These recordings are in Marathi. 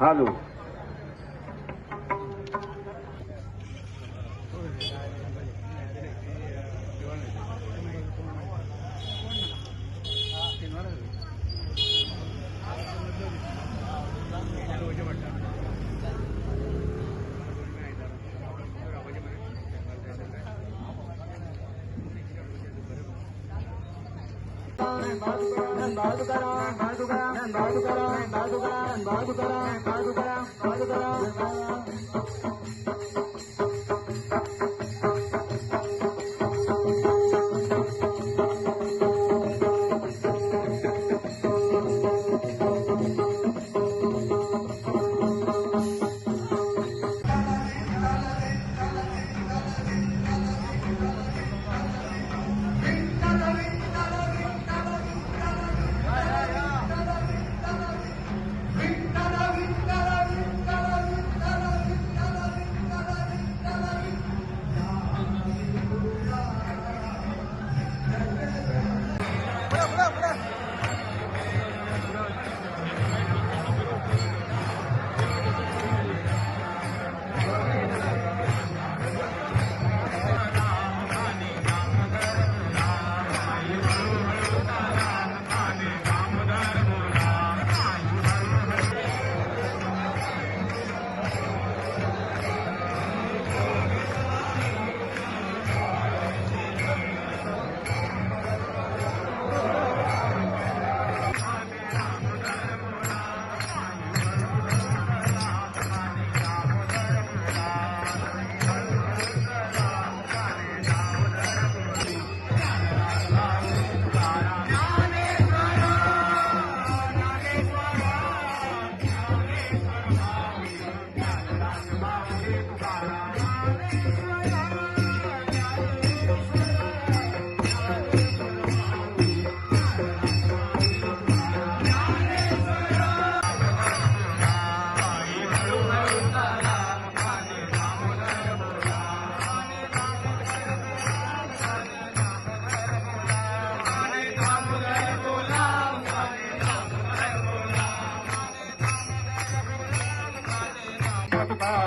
हॅलो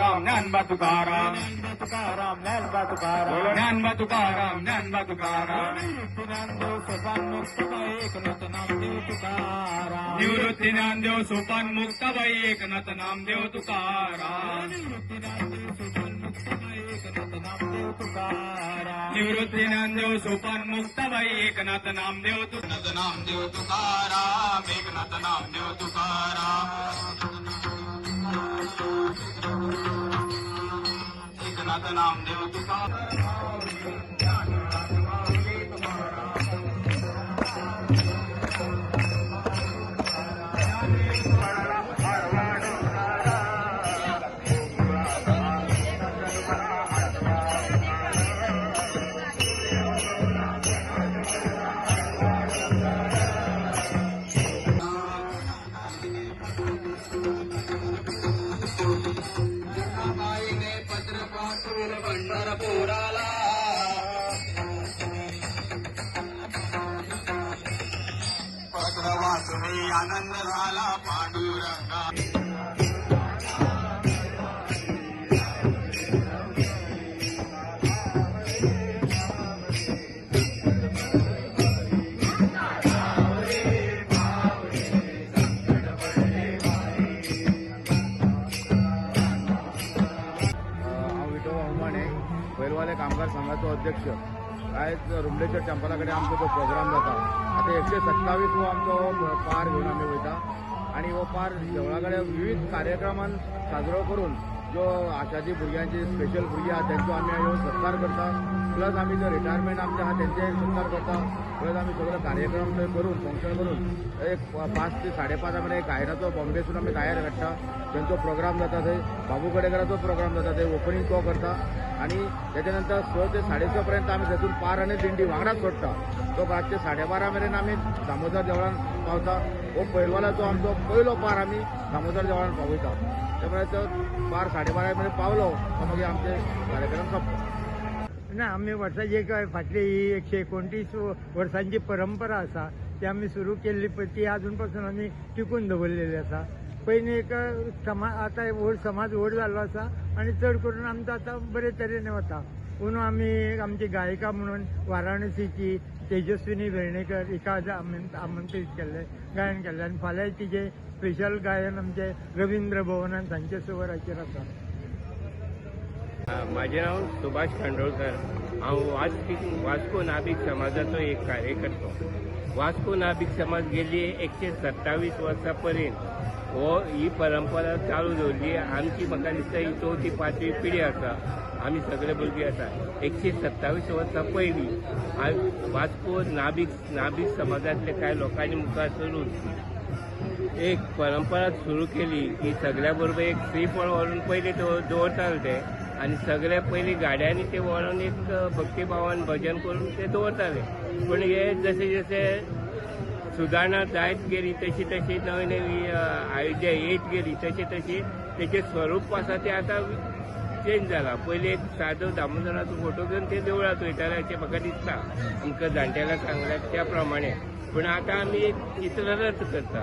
तुकाराम ज्ञानबा तुकाराम तुकाराम ज्ञानबा तुकाराम बोलो ज्ञानबा तुकाराम ज्ञानबा तुकाराम ज्ञानदेव सोपान मुक्तबाई एकनाथ नामदेव तुकाराम निवृत्ती ज्ञानदेव सोपान मुक्ताबाई एकनाथ नामदेव तुकाराम निवृत्ती ज्ञानदेव सोपान मुक्तबाई एकनाथ नामदेव तुकाराम निवृत्ती ज्ञानदेव सोपान मुक्ताबाई एकनाथ नामदेव तुकाराम एकनाथ नामदेव तुकाराम बाईने पत्र पाठवून पंढरपुराला पत्र वाचून आनंद झाला पांडुरंगा बैलवाले कामगार संघाचो अध्यक्ष आयज रुमडेश्वर टेम्पलाकडे आमचो तो प्रोग्राम जाता आता 127 वो आमचो पार घेऊन आम्ही वयता आणि हो पार देवळा कडेन विविध कार्यक्रमान साजरो करून जो आशाची भुरग्यांची स्पेशल भुरगीं आहा त्यांचो आमी येवन सत्कार करता प्लस आमी जो रिटायरमेंट आमचे आहा त्यांचे सत्कार करता प्लस आमी सगळे कार्यक्रम थंय करून फंक्शन करून एक 5 ते 5:30 मेरेन गायनाचो बॉम्बेसून आमी तयार काडटा त्यांचो प्रोग्राम जाता थंय बाबू कडेकराचो प्रोग्राम जाता थंय ओपनिंग तो करता आणि त्याच्यानंतर 6 ते 6:30 पर्यंत आमी तेतून पार आणि दिंडी वांगडाच सोडटा तो रातचे 12:30 मेरेन आमी दामोदर देवळान पावता हो पैलवालाचो आमचो पयलो पार आमी दामोदर देवळान पावयता त्यामुळे तो पार 12:30 मेरेन पावलो तो मागीर आमचे कार्यक्रम सोंपता ना आम्ही वर्साची एक फाटली ही 129 वर्सांची परंपरा आसा ती आम्ही सुरू केल्ली पण ती अजून पासून आम्ही टिकून दवरलेली आसा पयलीं एक समाज आता समाज व्हड जाल्लो आसा आणि चड करून आमचो आता बरे तरेन वता पूण आमी आमची गायिका म्हणून वाराणसीची तेजस्विनी वेर्णेकर हिका आमंत्रीत केल्ले गायन केल्लें आनी फाल्यां तिचे स्पेशल गायन आमचे रवींद्र भवनान सांजचे 6 वरांचेर आसा. माझे नाव सुभाष खांडोळकर. हांव वास्को नाभिक समाजाचो एक कार्यकर्तो. वास्को नाभिक समाज गेली 127 वर्सां पर्यंत ही परंपरा चालू दवरली. आमची म्हाका दिसता ही 4थी 5वी पिढी आसा. आमी सगळे भुरगे आसा. 127 वर्सां पयलीं वास्को नाभिक समाजांतले कांय लोकांनी मुखार सरून एक परंपरा सुरू केली की सगळ्या बरोबर एक श्रीफळ व्हरून पयलीं दवरताले ते आणि सगळे पयलीं गाड्यांनी ते व्हरून एक भक्तिभावान भजन करून ते दवरताले. पण हे जसे जसे सुदारणा जायत गेली तशी तशी नवी नवी आयोज्या येत गेली तशी तशी त्याचे स्वरूप आसा ते आता चेंज जाला. पयलीं एक सादो दामोदराचो फोटो घेवन ते देवळांत वयताले अशें म्हाका दिसता. आमकां जाणटेल्यांक सांगल्यात त्या प्रमाणे. पण आता आमी एक चित्ररथ करता.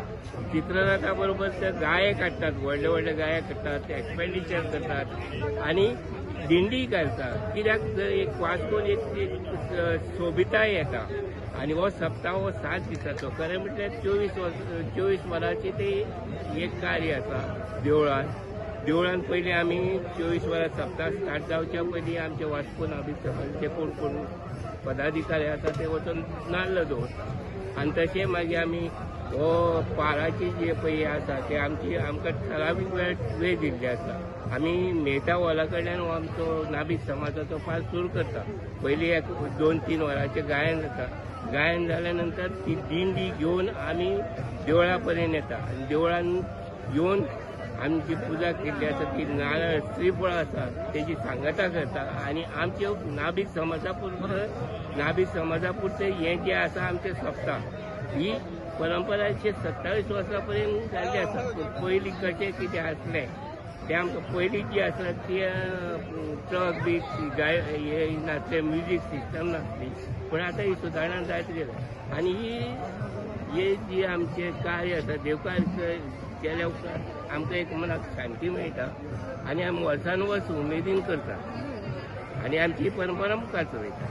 चित्ररथा बरोबर ते गायक हाडटात, व्हडले व्हडले गायक हाडटात, एक्सपेंडिचर करतात आणि दिंडी काडटात. कित्याक एक वास्कोन एक सोबिताय येता आणि हो सप्ताह हो 7 दिसाचो. खरें म्हटल्यार 24 वरांचे ते एक कार्य आसा देवळान. पयलीं आमी 24 वरां सप्ताह स्टार्ट जावच्या पयलीं आमचे वास्को नाभिक समाजाचे कोण पदाधिकारी आसा ते वचून नाल्ल दवरता आनी तशें मागीर आमी हो पाराची जे पळय आसा ते आमकां ठरावीक वेळ दिल्ली आसा. आमी मेहता हॉला कडल्यान हो आमचो नाभिक समाजाचो पार सुरू करता. पयलीं एक 2-3 वरांचें गायन जाता. गायन जाल्या नंतर ती दिंडी घेवन आमी देवळा पर्यंत येता आनी देवळान येवन आमची पुजा केल्ली आसा ती नारळ श्रीफळ आसा तेजी सांगता करता आनी आमचे नाभिक समाजा पुरते हें जें आसा आमचें सोंपता. ही परंपरा 127 वर्सां पर्यंत जाल्ली आसा. पयलीं कशें कितें आसलें तें आमकां पयलीं जी आसा ती ट्रक बी हे नासले, म्युजीक सिस्टम नासली. पण आतां ही सुदारणा जायत गेल्या आनी ही जी आमचें कार्य आसा देवकार्य केल्या उपरांत आमकां एक मनाक शांती मेळटा आनी आमी वर्सान वर्स उमेदीन करता आनी आमची परंपरा मुखार चलयता.